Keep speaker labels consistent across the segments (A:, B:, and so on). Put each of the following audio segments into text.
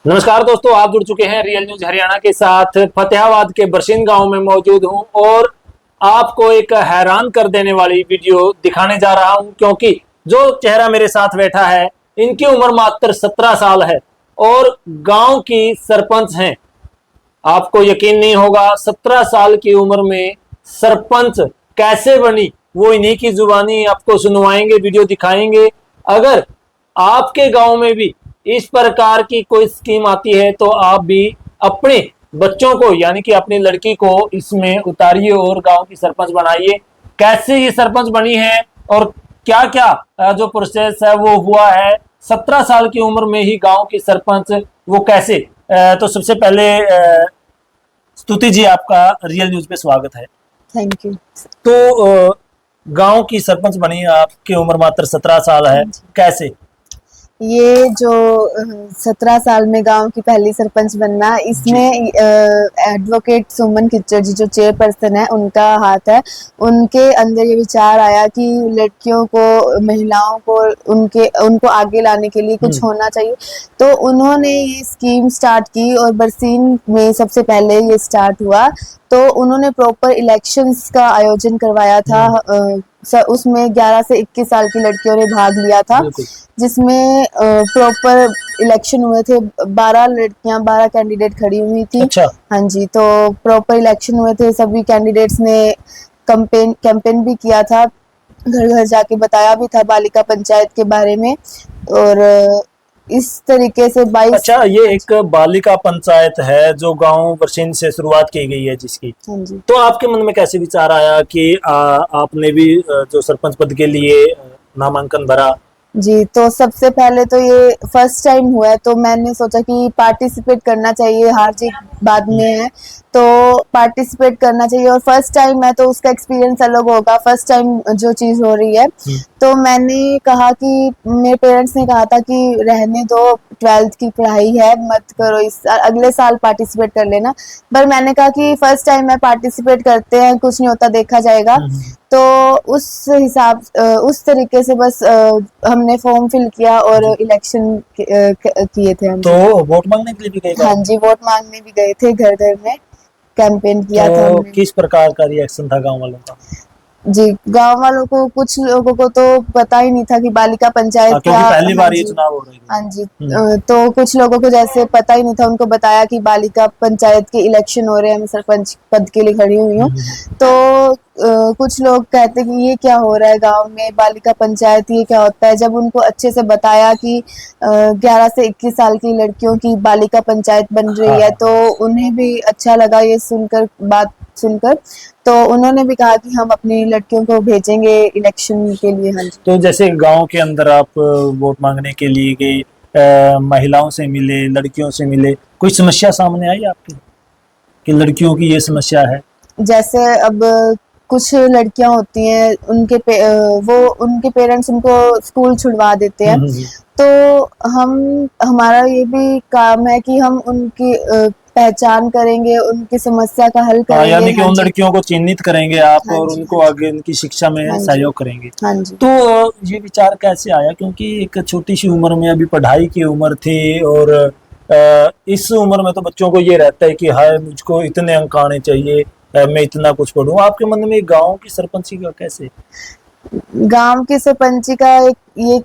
A: नमस्कार दोस्तों, आप जुड़ चुके हैं रियल न्यूज हरियाणा के साथ। फतेहाबाद के बरसीन गांव में मौजूद हूं और आपको एक हैरान कर देने वाली वीडियो दिखाने जा रहा हूं, क्योंकि जो चेहरा मेरे साथ बैठा है इनकी उम्र मात्र 17 साल है और गांव की सरपंच हैं। आपको यकीन नहीं होगा 17 साल की उम्र में सरपंच कैसे बनी, वो इन्हीं की जुबानी आपको सुनवाएंगे, वीडियो दिखाएंगे। अगर आपके गांव में भी इस प्रकार की कोई स्कीम आती है तो आप भी अपने बच्चों को यानी कि अपनी लड़की को इसमें उतारिए और गांव की सरपंच बनाइए। कैसे ये सरपंच बनी है और क्या क्या जो प्रोसेस है वो हुआ है, 17 साल की उम्र में ही गांव की सरपंच वो कैसे। तो सबसे पहले स्तुति जी, आपका रियल न्यूज पे स्वागत है।
B: Thank you.
A: तो गांव की सरपंच बनी, आपकी उम्र मात्र 17 साल है, कैसे?
B: ये जो 17 साल में गांव की पहली सरपंच बनना, इसमें एडवोकेट सुमन खिच्चर जी जो चेयरपर्सन है उनका हाथ है। उनके अंदर ये विचार आया कि लड़कियों को, महिलाओं को उनको आगे लाने के लिए कुछ होना चाहिए, तो उन्होंने ये स्कीम स्टार्ट की और बरसीन में सबसे पहले ये स्टार्ट हुआ। तो उन्होंने प्रॉपर इलेक्शंस का आयोजन करवाया था। उसमें 11 से 21 साल की लड़कियों ने भाग लिया था, जिसमें प्रॉपर इलेक्शन हुए थे। 12 लड़कियां, 12 कैंडिडेट खड़ी हुई थी।
A: अच्छा।
B: हाँ जी, तो प्रॉपर इलेक्शन हुए थे। सभी कैंडिडेट्स ने कैंपेन भी किया था, घर घर जाके बताया भी था बालिका पंचायत के बारे में। और इस तरीके से 22।
A: अच्छा, ये एक बालिका पंचायत है जो गांव बरसीन से शुरुआत की गई है जिसकी।
B: हाँ जी।
A: तो आपके मन में कैसे विचार आया कि आपने भी जो सरपंच पद के लिए नामांकन भरा?
B: जी, तो सबसे पहले तो ये फर्स्ट टाइम हुआ है, तो मैंने सोचा कि पार्टिसिपेट करना चाहिए। हार जीत बाद में है, तो पार्टिसिपेट करना चाहिए। और फर्स्ट टाइम है तो उसका एक्सपीरियंस अलग होगा, फर्स्ट टाइम जो चीज़ हो रही है। तो मैंने कहा कि मेरे पेरेंट्स ने कहा था कि रहने दो, 12th की पढ़ाई है, मत करो, इस अगले साल पार्टिसिपेट कर लेना। पर मैंने कहा कि फर्स्ट टाइम है, पार्टिसिपेट करते हैं, कुछ नहीं होता, देखा जाएगा। तो उस हिसाब, उस तरीके से बस हमने फॉर्म फिल किया और इलेक्शन किए थे हम।
A: तो वोट मांगने के लिए भी गए?
B: हाँ जी, वोट मांगने भी गए थे, घर घर में कैंपेन किया था हमने।
A: किस प्रकार का रिएक्शन था गांव वालों का?
B: जी, गांव वालों को, कुछ लोगों को तो पता ही नहीं था कि बालिका पंचायत क्या।
A: क्योंकि पहली बार ये चुनाव हो रही है।
B: हाँ जी, तो कुछ लोगों को जैसे पता ही नहीं था, उनको बताया कि बालिका पंचायत के इलेक्शन हो रहे हैं, मैं सरपंच पद के लिए खड़ी हुई हूँ। तो कुछ लोग कहते कि ये क्या हो रहा है गांव में, बालिका पंचायत ये क्या होता है। जब उनको अच्छे से बताया कि 11 से 21 साल की लड़कियों की बालिका पंचायत बन रही है, तो उन्हें भी अच्छा लगा ये सुनकर, बात सुनकर। तो उन्होंने भी कहा कि हम अपनी लड़कियों को भेजेंगे इलेक्शन के लिए। हाँ जी।
A: तो जैसे गांव के अंदर आप वोट मांगने के लिए गए, महिलाओं से मिले, लड़कियों से मिले, कोई समस्या सामने आई आपकी कि लड़कियों की ये समस्या है?
B: जैसे अब कुछ लड़कियां होती हैं, उनके पेरेंट्स उनको स्कूल छुड़वा देते हैं। तो हमारा ये भी काम है कि हम उनकी पहचान करेंगे, उनकी समस्या का हल करेंगे।
A: यानी कि उन लड़कियों को चिन्हित करेंगे आप और उनको आगे उनकी शिक्षा में सहयोग करेंगे।
B: हाँ जी।
A: तो ये विचार कैसे आया, क्योंकि एक छोटी सी उम्र में अभी पढ़ाई की उम्र थी और इस उम्र में तो बच्चों को ये रहता है कि हाय मुझको इतने अंक आने चाहिए, मैं इतना कुछ पढ़ूं। आपके मन में गांव की सरपंची का कैसे?
B: गांव की सरपंची का ये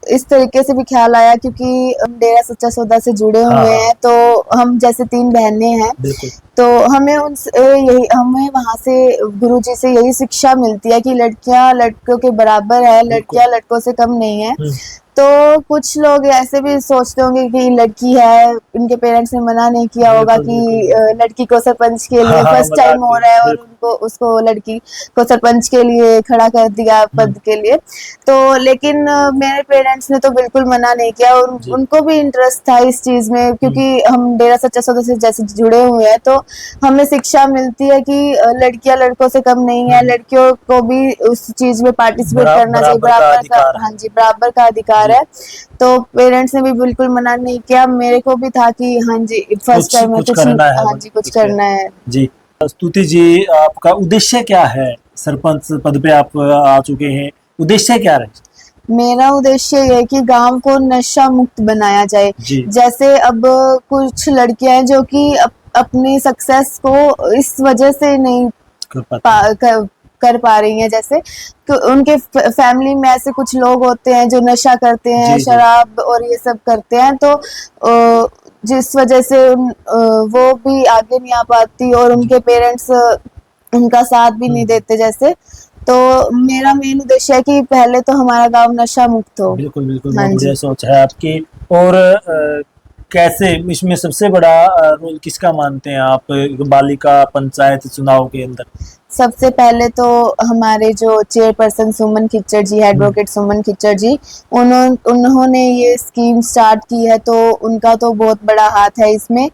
B: इस तरीके से भी ख्याल आया क्योंकि डेरा सच्चा सौदा से जुड़े हुए हैं। तो हम जैसे 3 बहनें हैं, तो हमें हमें वहाँ से गुरुजी से यही शिक्षा मिलती है कि लड़कियां लड़कों के बराबर है, लड़कियां लड़कों से कम नहीं है। तो कुछ लोग ऐसे भी सोचते होंगे कि लड़की है, इनके पेरेंट्स ने मना नहीं किया होगा कि लड़की को सरपंच के लिए फर्स्ट टाइम हो रहा है और उसको लड़की को सरपंच के लिए खड़ा कर दिया पद के लिए। तो लेकिन मेरे पेरेंट्स ने तो बिल्कुल मना नहीं किया और उनको भी इंटरेस्ट था इस चीज में, क्योंकि हम डेरा सच्चा सौदा से जैसे जुड़े हुए हैं, तो हमें शिक्षा मिलती है कि लड़कियां लड़कों से कम नहीं है, लड़कियों को भी उस चीज में पार्टिसिपेट करना चाहिए, बराबर का। हाँ जी, बराबर का अधिकार है। तो पेरेंट्स ने भी बिल्कुल मना नहीं किया। मेरे को भी था कि हाँ जी फर्स्ट टाइम है, कुछ हाँ जी कुछ करना है
A: जी। स्तुति जी, आपका उद्देश्य क्या है? सरपंच पद पे आप आ चुके हैं, उद्देश्य क्या है?
B: मेरा उद्देश्य ये है कि गांव को नशा मुक्त बनाया जाए।
A: जी।
B: जैसे अब कुछ लड़कियां हैं जो कि अपनी सक्सेस को इस वजह से नहीं कर पा रही हैं, जैसे तो उनके फैमिली में ऐसे कुछ लोग होते हैं जो नशा करते हैं, शराब और ये सब करते हैं, तो जिस वजह से वो भी आगे नहीं आ पाती और उनके पेरेंट्स उनका साथ भी नहीं देते। जैसे तो मेरा मेन उद्देश्य है कि पहले तो हमारा गांव नशा मुक्त हो।
A: बिल्कुल बिल्कुल, बहुत बढ़िया सोच है आपकी। और कैसे इसमें सबसे बड़ा रोल किसका मानते हैं आप बालिका पंचायत चुनाव के अंदर?
B: सबसे पहले तो हमारे जो चेयरपर्सन सुमन खिच्चर जी, एडवोकेट सुमन खिच्चर जी, उन्होंने ये स्कीम स्टार्ट की है, तो उनका तो बहुत बड़ा हाथ है इसमें।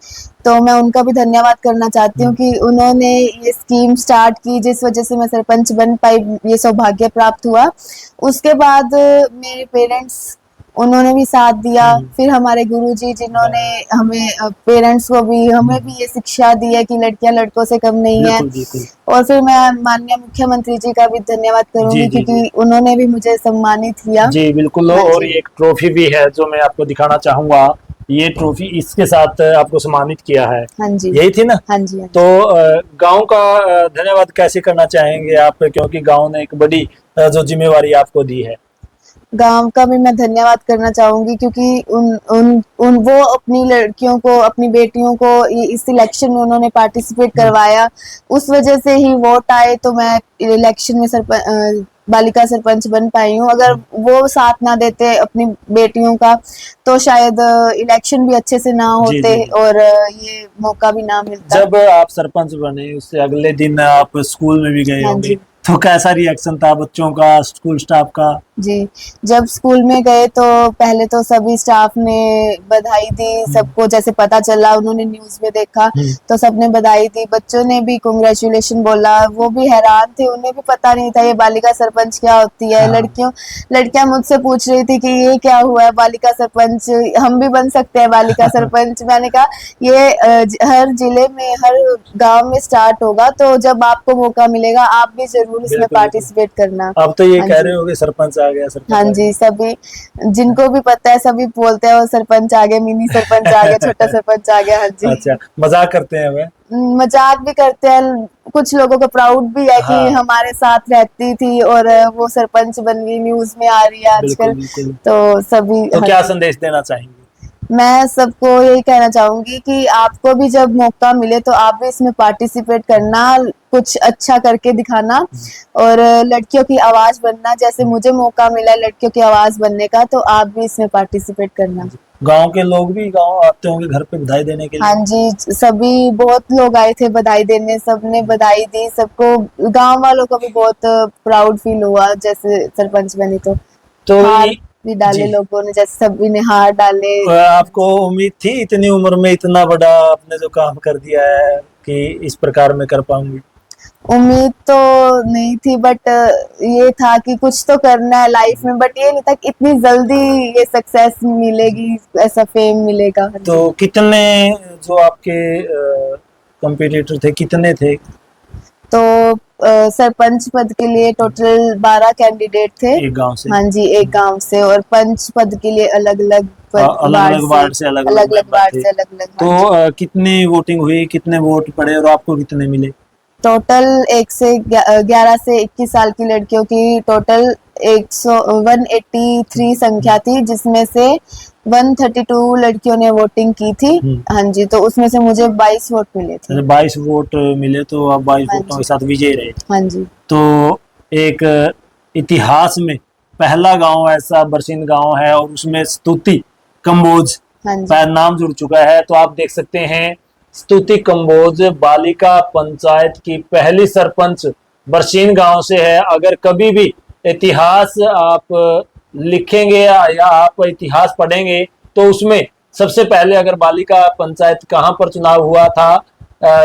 B: तो मैं उनका भी धन्यवाद करना चाहती हूँ कि उन्होंने ये स्कीम स्टार्ट की, जिस वजह से मैं सरपंच बन पाई, ये सौभाग्य प्राप्त हुआ। उसके बाद मेरे पेरेंट्स, उन्होंने भी साथ दिया। फिर हमारे गुरुजी जिन्होंने हमें पेरेंट्स को भी, हमें भी ये शिक्षा दी है कि लड़कियां लड़कों से कम नहीं है। और फिर मैं माननीय मुख्यमंत्री जी का भी धन्यवाद करूंगी क्योंकि उन्होंने भी मुझे सम्मानित किया।
A: जी बिल्कुल। और एक ट्रॉफी भी है जो मैं आपको दिखाना चाहूंगा। ये ट्रॉफी इसके साथ आपको सम्मानित किया है।
B: हाँ जी,
A: यही थी ना?
B: हाँ जी।
A: तो गांव का धन्यवाद कैसे करना चाहेंगे आप, क्योंकि गांव ने एक बड़ी जो जिम्मेवारी आपको दी है?
B: गांव का भी मैं धन्यवाद करना चाहूंगी क्योंकि उन वो अपनी लड़कियों को, अपनी बेटियों को इस इलेक्शन में उन्होंने पार्टिसिपेट करवाया। उस वजह से ही वोट आए, तो मैं इलेक्शन में बालिका सरपंच बन पाई हूँ। अगर वो साथ ना देते अपनी बेटियों का, तो शायद इलेक्शन भी अच्छे से ना होते और ये मौका भी ना मिलता।
A: जब आप सरपंच बने उससे अगले दिन आप स्कूल में भी गए होंगे, तो कैसा रिएक्शन था बच्चों का, स्कूल स्टाफ का?
B: जी, जब स्कूल में गए तो पहले तो सभी स्टाफ ने बधाई दी सबको। जैसे पता चला, उन्होंने न्यूज में देखा तो सबने बधाई दी। बच्चों ने भी कांग्रेचुलेशन बोला, वो भी हैरान थे, उन्हें भी पता नहीं था ये बालिका सरपंच क्या होती है। लड़कियां मुझसे पूछ रही थी कि ये क्या हुआ है बालिका सरपंच, हम भी बन सकते हैं बालिका सरपंच। मैंने कहा ये हर जिले में, हर गाँव में स्टार्ट होगा, तो जब आपको मौका मिलेगा आप भी जरूर इसमें पार्टिसिपेट करना।
A: अब तो ये कह रहे हो कि सरपंच आ गया, सरपंच।
B: हाँ जी, सभी जिनको भी पता है सभी बोलते हैं वो सरपंच आ गया, मिनी सरपंच आ गया, छोटा सरपंच आ गया। हाँ जी।
A: अच्छा, मजाक करते हैं वे?
B: मजाक भी करते हैं, कुछ लोगों को प्राउड भी है कि हमारे साथ रहती थी और वो सरपंच बन गई, न्यूज में आ रही है आजकल। तो सभी
A: तो क्या संदेश देना चाहेंगे?
B: मैं सबको यही कहना चाहूंगी कि आपको भी जब मौका मिले तो आप भी इसमें पार्टिसिपेट करना, कुछ अच्छा करके दिखाना और लड़कियों की आवाज बनना। जैसे मुझे मौका मिला लड़कियों की आवाज बनने का, तो आप भी इसमें पार्टिसिपेट करना।
A: गांव के लोग भी गांव आते होंगे घर पे बधाई देने के लिए?
B: हाँ जी, सभी बहुत लोग आए थे बधाई देने, सबने बधाई दी सबको। गांव वालों को भी बहुत प्राउड फील हुआ जैसे सरपंच बनी। तो भी डाले लोगों ने, जैसे सभी ने हार डाले।
A: आपको उम्मीद थी इतनी उम्र में इतना बड़ा आपने जो काम कर दिया है कि इस प्रकार में कर पाऊंगी?
B: उम्मीद तो नहीं थी, बट ये था कि कुछ तो करना है लाइफ में, बट ये नहीं था कि इतनी जल्दी ये सक्सेस मिलेगी, ऐसा फेम मिलेगा।
A: तो कितने जो आपके कंपटीटर थे, कितने थे?
B: तो सरपंच पद के लिए टोटल 12 कैंडिडेट थे
A: एक गांव से।
B: हाँ जी, एक गांव से। और पंच पद के लिए अलग अलग
A: वार्ड से अलग अलग। तो कितनी वोटिंग हुई, कितने वोट पड़े और आपको कितने मिले?
B: टोटल 11 से 21 साल की लड़कियों की टोटल 183 संख्या थी, जिसमें से 132 लड़कियों ने वोटिंग की थी। हाँ जी, तो उसमें से मुझे 22 वोट मिले थे।
A: 22 वोट मिले, तो आप 22 वोटों के साथ विजयी रहे।
B: हाँ जी।
A: तो एक इतिहास में पहला गांव ऐसा बरसीन गांव है और उसमें स्तुति कंबोज नाम जुड़ चुका है। तो आप देख सकते हैं, स्तुति कंबोज बालिका पंचायत की पहली सरपंच बरसीन गांव से है। अगर कभी भी इतिहास आप लिखेंगे या आप इतिहास पढ़ेंगे तो उसमें सबसे पहले अगर बालिका पंचायत कहाँ पर चुनाव हुआ था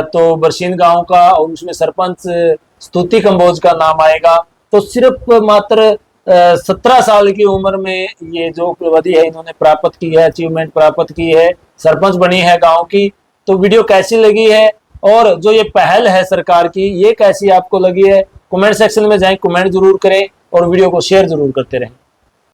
A: तो बरसीन गांव का, और उसमें सरपंच स्तुति कंबोज का नाम आएगा। तो सिर्फ मात्र 17 साल की उम्र में ये जो उपलब्धि है इन्होंने प्राप्त की है, अचीवमेंट प्राप्त की है, सरपंच बनी है गांव की। तो वीडियो कैसी लगी है और जो ये पहल है सरकार की, ये कैसी आपको लगी है? कमेंट सेक्शन में जाएं, कमेंट जरूर करें और वीडियो को शेयर जरूर करते रहें।